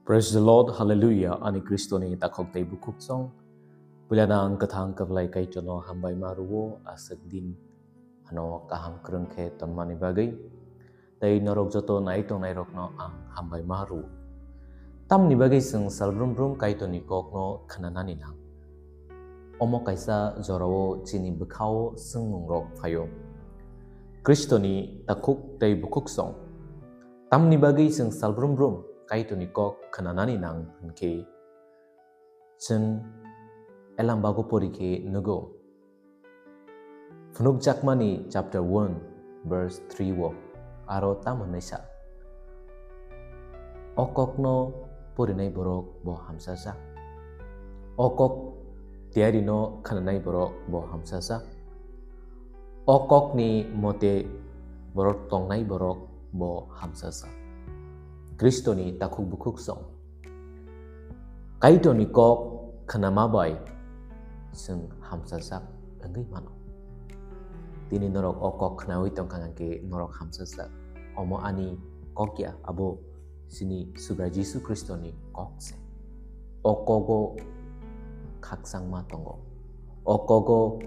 Praise the Lord, Hallelujah, ani Kristoni takok tay bukuk song. Pulana ang katang kavlay kay tono hambay maruwo asag din ano kaham kerengke ton mani bagay. Tay norok joto na itong nairok no ang hambay maru. Tam ni bagay seng salbrum kay to ni kok no kananani nang. Omo kaysa jorawo chini bekaw seng nungrok fayo. Kristoni takok tay bukuk song. Tam ni bagay seng salbrum kay to ni kok kananani nang ke chen elam bago pori ke nugo. Funuk Jakmani chapter 1 verse 3 wo aro taman nesa. Okok no pori nai borok bo hamsasa. Okok tiari no kananai borok bo hamsasa. Okok ni mote borok tongnai borok bo hamsasa. Kristoni takuk bukuk song. Kaito ni kok kanamabay seng hamsasak enggay mano. Tini norok okok kanawi tong kangke norok hamsasak. Omo ani kokya abo sini subra Jesu Kristoni kokse. Okogo kaksang matongo. Okogo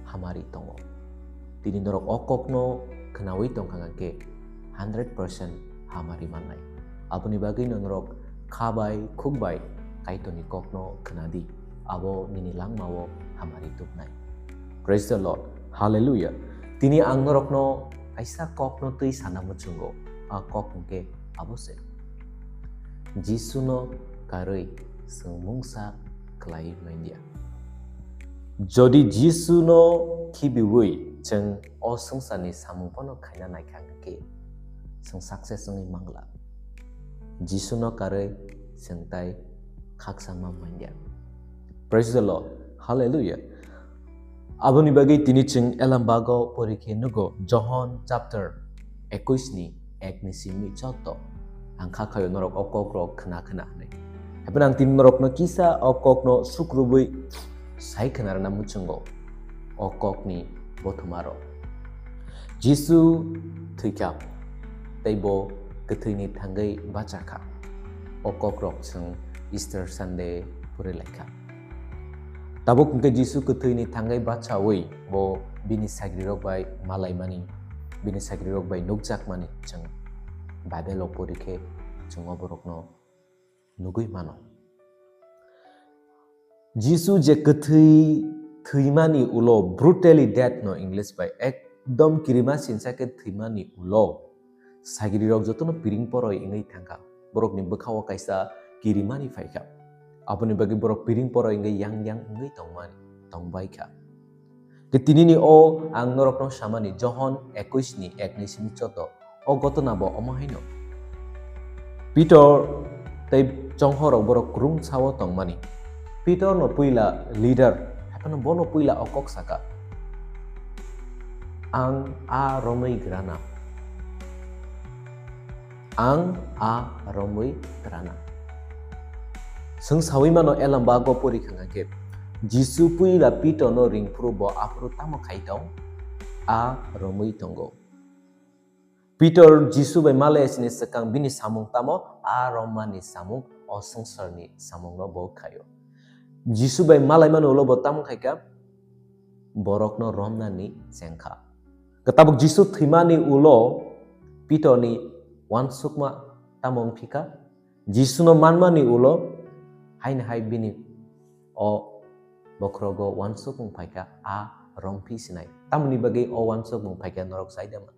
hamari tongo. Tini norok okok no kanawi tong kangke 100% hamari manai. Abo ni bagay norok kabay kugbay kaito ni kokno kanadi. Abo ninilang mawo hamari tupnay. Praise the Lord. Hallelujah. Tini ang norok no kaisa kokno tuy sana machungo. A kok mungke abo se. Jisu no karoy semungsa kelai maindia. Jodi Jisu no kibiwui jeng o sengsani samungpono kaina naikang ke. Seng sukses ngi mangla. Jisu no kare sentai kaksama mandia. Praise the Lord. Hallelujah. Aboni bagi tini ching elam bago porike nugo John chapter 21 ni ek ni simi choto. Angka kayo norok okok ro kena ne. Habenang tin norok no kisa okok no sukrubui sai kenar na muchungo. Okok ni botumaro. Jisu tikap taibo ketini tanggai bacaka okok rok seng Easter Sunday puri leka tabuk ke Jisu ketini tanggai baca wei bo bini sagri rok bai malai mani bini sagri rok bai nukjak mani ceng Bible puri ke ceng oborok no nugui mano Jisu je ketui mani ulo brutally dead no English bai ekdom kirima sinsa ke mani ulo Sagiri rok joto no piring poroi ingai tangka. Borok ni bekawa kaisa kirimani faika. Apa ni bagi borok piring poroi ingai yang ingai tongmani tongbaika. Ketini ni o ang norok no samani John 21 ni ek ni sini choto. O goto nabo omahaino. Peter tay jonghorok borok kurung sawo tongmani. Peter no puila leader. Apa no bono puila okok saka. Ang a romai grana. Ang a romui terana. Seng sawi mano elam bago puri kangake. Jisu pui la pito no ring pro apro tamo kaitong a romui tongo. Peter Jisu bai males ni sekang bini samung tamo a romani samung o sengsar ni samung no bo kayo. Jisu bai malai mano lo bo tamo kaika borok no romna ni sengka. Ketabuk Jisu thimani ulo pito ni wan sukma tamong pika Jisu no manmani ulo hain hai bini o bokrogo wan sukung paika a rompi sinai tamni bagai o wan sukung paika norok saidama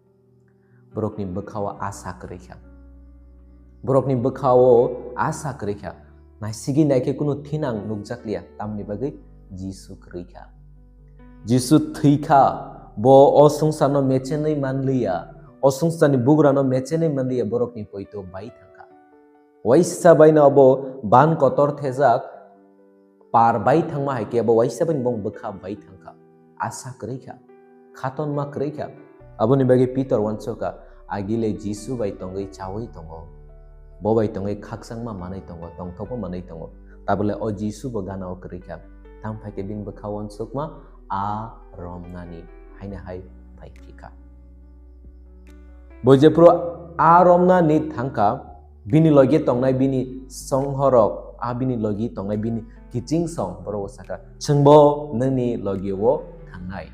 borok ni bekawa asa kereka borok ni bekawo asa kereka na sigi naike kuno thinang nukjaklia tamni bagai Jisu kereka Jisu thika bo o sungsano mechenai manlia Osungsani bugrano mechene mandia borok ni poito bai thangka. Waisa bai na abo ban kotor thezak par bai thangma haike abo waisa ban bong bekha bai thangka. Asa kreika. Khaton ma kreika. Abo ni bagi Peter wansoka agile Jisu bai tongai chawai tongo. Bo bai tongai khaksang ma manai tongo tongthopo manai tongo. Tabule o Jisu bo gana o kreika. Tam phaike bin bekha wansokma a romnani haina hai phaikika. Bojepro aromna ni thangka bini logi tongnai bini song horok bini logi tongnai bini kiching song borok saka chungbo nini logi wo thangnai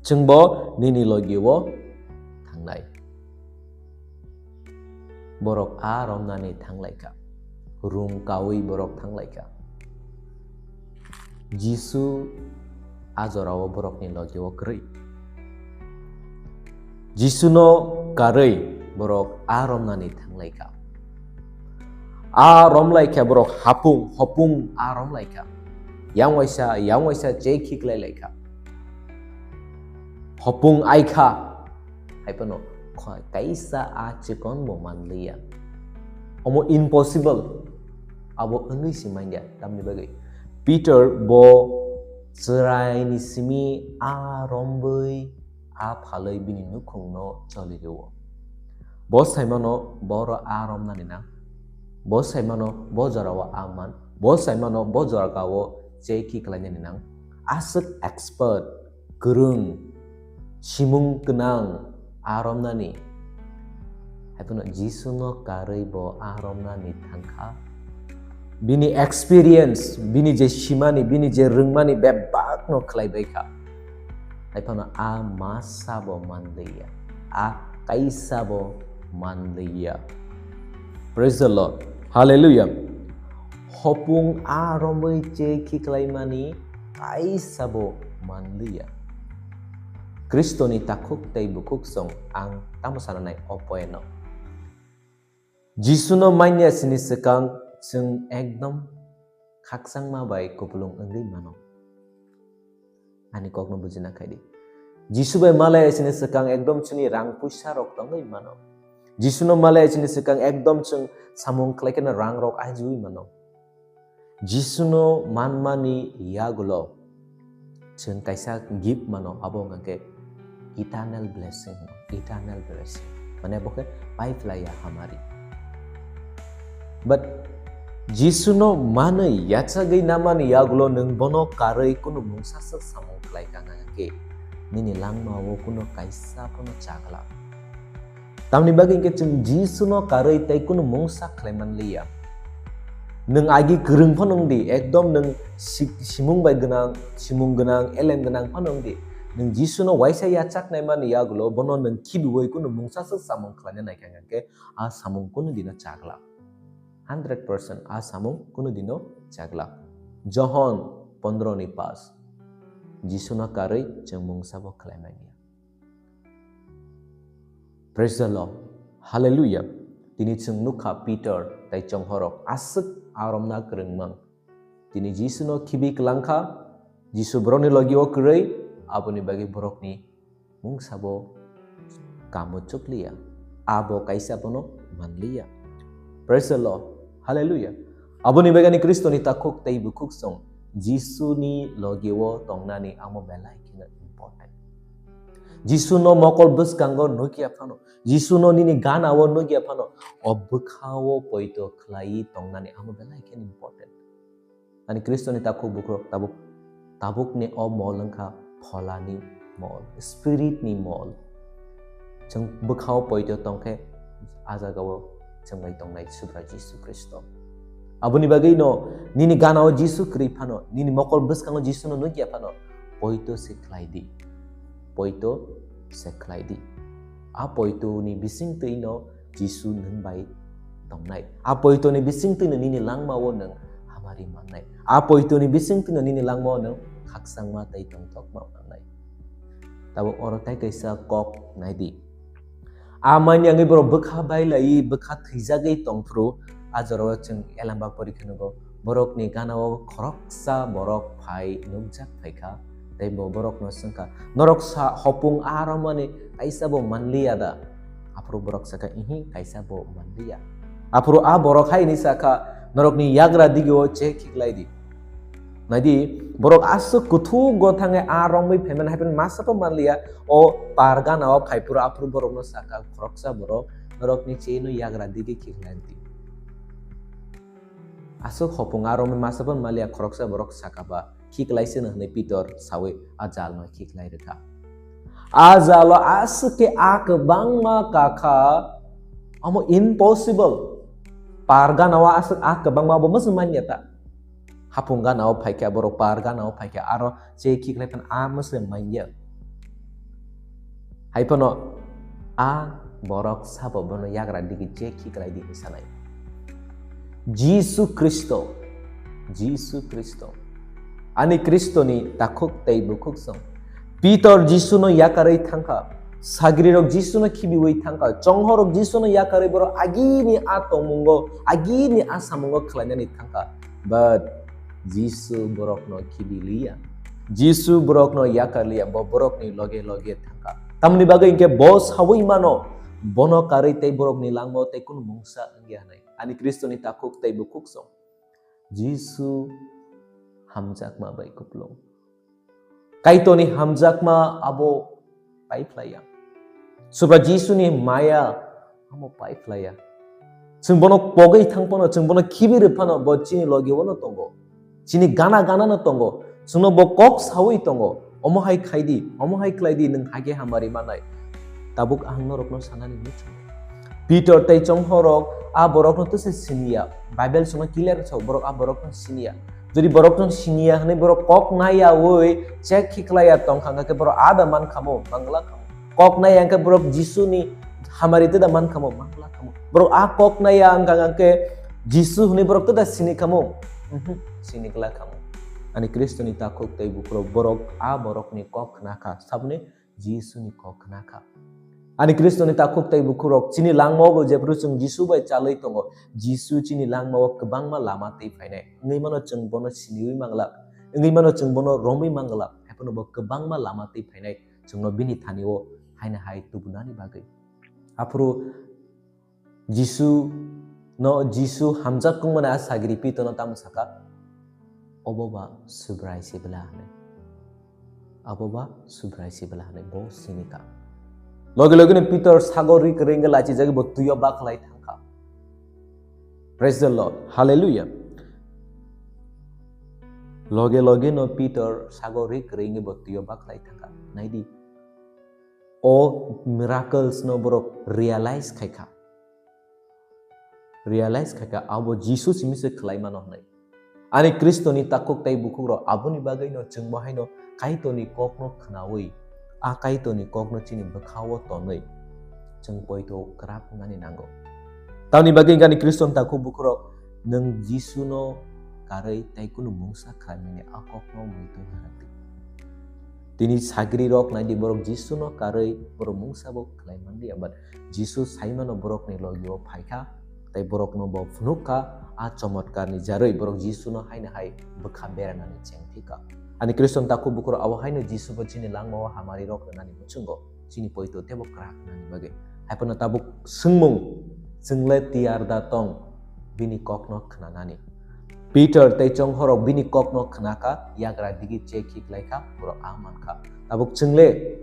chungbo nini logi wo thangnai borok romnani thanglaika room kawi borok thanglaika Jisu ajorawo borok ni logi wo krei Jisu no karei borok romnani thanglaika romlaika borok hopung romlaika yang waisa jekik laika hopung aika haipano kaisa chikon bo manliya omo impossible abo engui simanya tamni bagai Peter bo serai ni simi romboi phalai bini nukhung no cholirewo bo saimano boro romnani na bo saimano bo jarawa aman bo saimano bo jarakawo jeki klanyani nang asuk expert gerung simung kenang romnani haipano Jisu no karei bo romnani thangkha bini experience bini je simani bini je rungmani bebak no khlaibaika haipano masa bo manliya kaisa bo manliya praise the Lord hallelujah hopung rombai je kiklaimani kaisa bo manliya Kristoni takuk tei bukuk song ang tamusananai opoeno. Jisuno mainnya sini sekang seng ekdom kaksang mabai kupulung engri mano. Ani kok no bujina kaidi. Jisu bai malai sini sekang ekdom cuni rang pusa rok tonggai mano. Jisuno malai sini sekang ekdom cung samung kleken rang rok ajui mano. Jisuno manmani yagulo cung kaisa give mano abo ngake eternal blessing mane boke paiflaya hamari but Jisuno mana yacha gai namani yagulo nung bono karei kuno mungsasa samung klai kangake nini langma wo kuno kaisa pono chagla tamni baging ke chung Jisuno karei tai kuno mungsa klaiman liya nung agi gerung ponong di ekdom nung simung bai simung genang elem genang ponong di nung Jisuno waisa yachak naimani yagulo bono nung kiduwoi kuno mungsasa samung klanya naikangake samung kuno dina chagla 100% samung kuno dino chagla John 15 ni pas Jisuno karei jeung mungsa bo klamania praise the Lord hallelujah tini chung nukha Peter tai chong horok asuk aromna kerengmang tini Jisuno kibi kelangka Jisu broni logi o kerei aboni bagi borok ni mungsa bo kamu cuklia abo kaisa bono manlia praise the Lord hallelujah aboni bagani Kristo ni takuk tai bukuk song Jisu ni logi wo tongnani amo belai kina important Jisu no mokol bus kanggo nuki apano Jisu no nini gana wo nuki apano obukhawo poito klai tongnani amo belai kina important ani Kristo ni takuk bukro tabuk ni molangka Polani mol, spirit ni mol. Jeng bekau poito tongke azagawo jeng bai tongnai subra Jisu Kristo. Abuni bagai no nini ganao Jisu kripano nini mokol bus kango Jisu no nugi apano poito seklaidi. Poito seklaidi. Poito ni bising tuino Jisu neng bai tongnai. Poito ni bising tuino nini langma wo neng hamari manai. Poito ni bising tuino nini langma wo neng haksang ma tai tong tok ma manai tabo oro tai kaisa kok naidi amani angi bro bekha bai lai bekha thija gai tong pro ajoro chung elamba porikhanugo borok ni ganao khoroksa borok phai nungjak phaika tai bo borok no sangka norok sa hopung aramani kaisa bo manliya da apro borok saka ihi kaisa bo manliya apro borok hai ni saka norok ni yagra digyo che khiklai di Nadi borok asuk kutu gotange rombai pemen hapen masa pemanlia pargan awap kaipura apru borok no saka kroksa borok norok ni cheno yagra digi kiklanti asuk hopung rombai masa pemanlia kroksa borok saka ba kiklaise na ne Peter sawe ajal no kiklai reka ajalo asuke ak bangma kaka amo impossible parga nawa asuk kebang ma bo musman yata hapunga nawa paike borok parga nawa paike aro je kiklepan muslim manya haipono borok sabo bono yagra digi je kiklai di sanai Jisu Kristo ani Kristo ni takuk tei bukuk song Peter Jisu no yakarai thangka Sagrirok Jisu no kibi wei thangka Jonghorok Jisu no yakarai boro agini atongungo agini asamungo khlanyani thangka but Jisu borok no kibi liya Jisu borok no yakar liya borok ni loge thangka tamni bagai ingke bos hawai mano bono karai tei borok ni langmo tei kun mungsa anggianai ani Kristo ni takuk tei bukuk song Jisu hamjak ma bai kuplong kaito ni hamjak ma abo pai playa subra Jisu ni maya amo pai playa jengbono pogai thangpono jengbono kibir phano bo chini logi wono tongo chini gana no tongo jengno bo kok sawi tongo omo hai klaidi nang hage hamari manai tabuk angnorok no sanani mucho Peter tei Jonghorok borok no tuse sinia Bible suma clear chau borok borok no sinia jadi borok no sinia hne borok kok naya woi cek khiklaya tong khanga ke borok ada man khamo mangla khamo kok naya ke borok Jisu ni hamari te da man khamo mangla khamo borok kok naya angkang ke Jisu hne borok te da sini khamo sini kala khamo ani Kristo ni takuk tei bukro borok borok ni kok naka sabne Jisu ni kok naka ani Kristo ni takuk tei bukurok chini langmo go jebru chung Jisu bai chalai tongo Jisu chini langmo kebang ma lama tei phainai ngai mano chung bono siniwi mangla ngai mano chung bono rombi mangla epono bo kebang ma lama tei phainai chungno bini thaniwo haina hai tubunani bagai apro Jisu hamjak kungmana sagiri pitono tam saka oboba subrai sebelahne bo sinika loge ni Peter sagori keringa lachi jagi bo tuyo baklai thangka praise the Lord hallelujah loge no Peter sagori keringa bo tuyo baklai thangka naidi miracles no borok realize khaika abo Jesus simise khlai mano nai ani Kristo ni takuk tai bukuro aboni bagai no chungmo haino kaito ni kokno khnawi kaito ni kokno chini bakhawo tonai chung poito krap ngani nango tawni bagai ngani Kristo takuk bukuro nang Jisu no karai tai kunu mungsa khamini akokno muito harati tini sagri rok nai di borok Jisu no karai borok mungsa bo khlai mandi abat Jisu saimano borok ni logio phaika tai borok no bo phnuka chomotkar ni jaroi borok Jisu no haina hai bakha beranani chengthika ani Kristo takuk bukuro awa haino Jisu bo chini langmo hamari rok nani muchungo chini poito tebo krak nani bage haipona tabuk sungmung jungle tiar da tong bini kokno khnanani Peter tei Jonghorok bini kokno khnaka yagra digi cheki klaika borok amanka tabuk jungle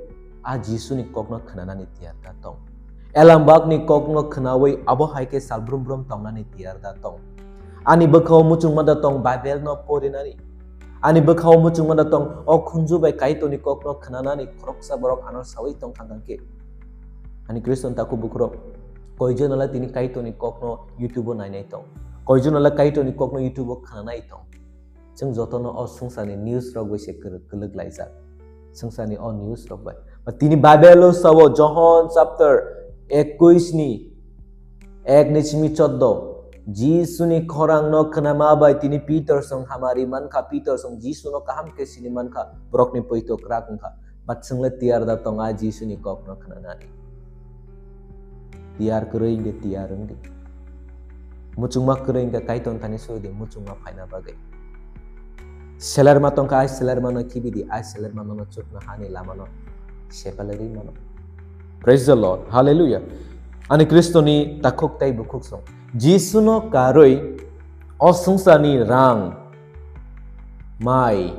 Jisu ni kokno khnanani tiar da tong elambak ni kokno khnawai abo haike salbrum tongnani tiar da tong ani bakhaw muchung mada tong Bible no porinani ani bakhaw muchung mada tong khunju bai kaito ni kokno khnanani khoroksa borok anor sawai tong khangangke ani Kristo takuk bukro koijonala tini kaito ni kokno YouTube nainai tong koijonala kaito ni kokno YouTube khananai tong jeng jotono sungsani news rok bai se kelek laijak sungsani news rok bai tini Bible sawo John chapter 21 ni 1 ni 14 Jisu ni khorang no khnama bai tini Peter song hamari manka Peter song Jisu no kaham ke sini manka brok ni poito krak ngka bat sengle tiar da tonga Jisu ni kok no khnanani tiar kereng de tiar ngde muchung ma kereng ka kaiton tani so de muchung ma phaina bagai selar ma tong ka selar ma no kibidi selar ma no chut na hani lama no sepalari ma no praise the Lord hallelujah ani Kristo ni takuk tai bukuk song Jisu no karoi sungsani rang mai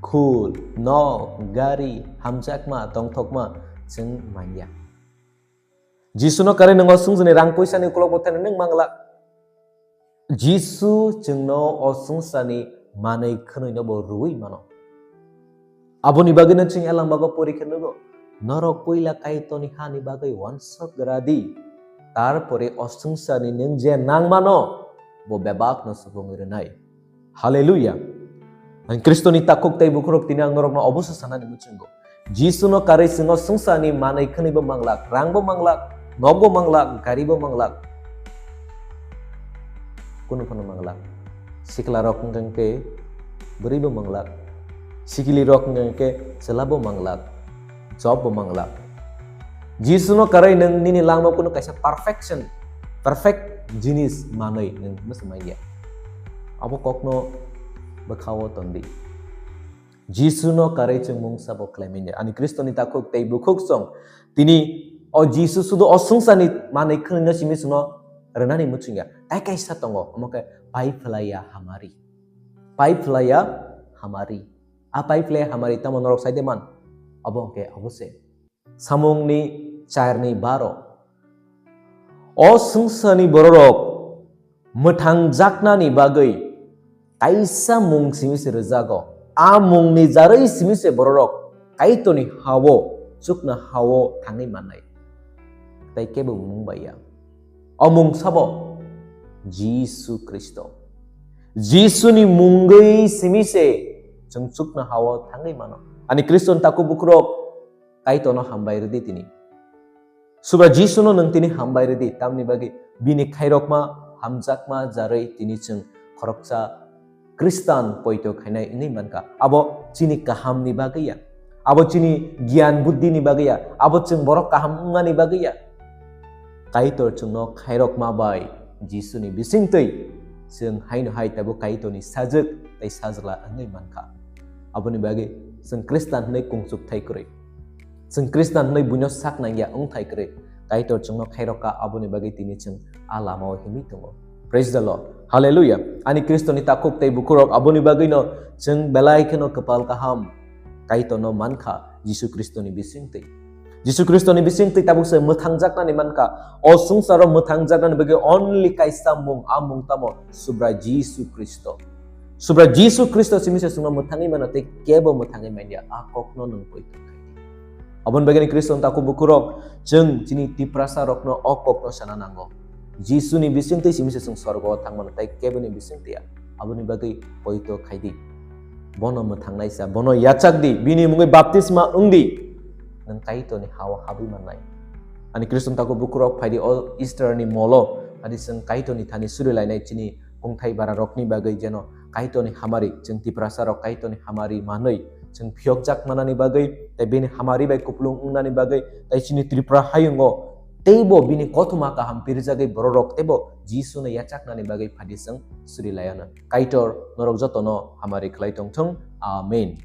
khul no gari hamjakma tongthokma jeng manya Jisu no kare nang sungsani rang poisa ni kolok botan nang mangla Jisu jengno sungsani manai khnoi no bo ruwi mano aboni bagena ching elang bago pori khenugo norok poila kaito ni hani bagai wansok gradi Tarpore o sungsani nung je nangmano bo bebak no subong irenai. Haleluya. Ang Kristo ni takok tay bukurok tinang norok na obusa sana ni mucunggo. Jisu no kare singo sungsani manai kani bo manglak, rang bo manglak, nog bo manglak, gari bo manglak. Kuno pano manglak. Sikla rok ngangke beri bo manglak. Sikili rok ngangke selabo manglak. Job bo manglak. Jisu no kare nang nini langma kuno kaisa perfection. Perfect jinis manai nang masamaya. Abo kokno bakawo tondi. Jisu no kare chung mung sabo kleminya. Ani Kristo ni takok tay bukok song. Tini o Jisu sudo o sungsani manai kena simis no renani mucunga. Tai kaisa tongo. Amoke pai pelaya hamari. Pai pelaya hamari. A pai pelaya hamari tamo norok saide man. Abo ke abose. Samung ni cair ni baro. O sungsani bororok metang jakna ni bagai. Kaisa mung simise rezago. A mung ni jarai simise bororok. Kaito ni hawo. Sukna hawo tangi manai. Tai kebo mung bayang. O mung sabo. Jisu Kristo. Jisu ni mungai simise. Jeng sukna hawo tangi mano. Ani Kristo taku bukrok. Kaito no hambai redi tini. Subra Jisu no nang tini hambai redi. Tamni bagi bini khairok ma hamjak ma jarai tini jeng koroksa Kristan poito khainai ini manka. Abo cini kaham ni bagaya. Abo cini gian buddhi ni bagaya. Abo ceng borok kaham nga ni bagaya. Kaitor ceng no khairok ma bai. Jisu ni bising tei. Seng haino hai tabo kaito ni sajak. Tai sajala angai manka. Abo ni bagi seng Kristan nai kungsuk thai kore. Seng Kristan nai bunyo sak nang ya ong thai kore. Kaitor ceng no khairok ka abo ni bagi tini ceng alamo himi tungo. Praise the Lord. Hallelujah. Ani Kristo ni takok tay bukurok abo ni bagay no jeng belai keno kepal kaham. Kaito no manka Jisu Kristo ni bising tay. Jisu Kristo ni bising tay tabuk se metangjak na ni manka. O sungsaro metangjak na ni bagay only kaisa mung amung tamo subra Jisu Kristo. Subra Jisu Kristo simise sungna metangi mana tay kebo metangi manya akok no nung poito kay. Abon bagay ni Kristo takok bukurok jeng jini diprasa rok no okok no sana nanggo. Jisu ni bising tay simise sung sorgo tangman tay kebo ni bising tay abo ni bagay poito khaidi bono metang naisa bono yachak di bini mungi baptisma ungdi nang kaito ni hawa habi manai ani Kristus tako bukuro phaidi all Easter ni molo adi sung kaito ni thani suri lainai chini kongthai bara rokni bagay jeno kaito ni hamari jeng tiprasa rok kaito ni hamari manai jeng phiokjak manani bagay tay bini hamari bai kuplung ungnani bagay tay chini tripra hayungo tebo bini kotuma ka hampir jagai bororok tebo Jisu na yachak nani bagai phadisang suri layana kaitor norok jotono hamari khlai tongthong amen.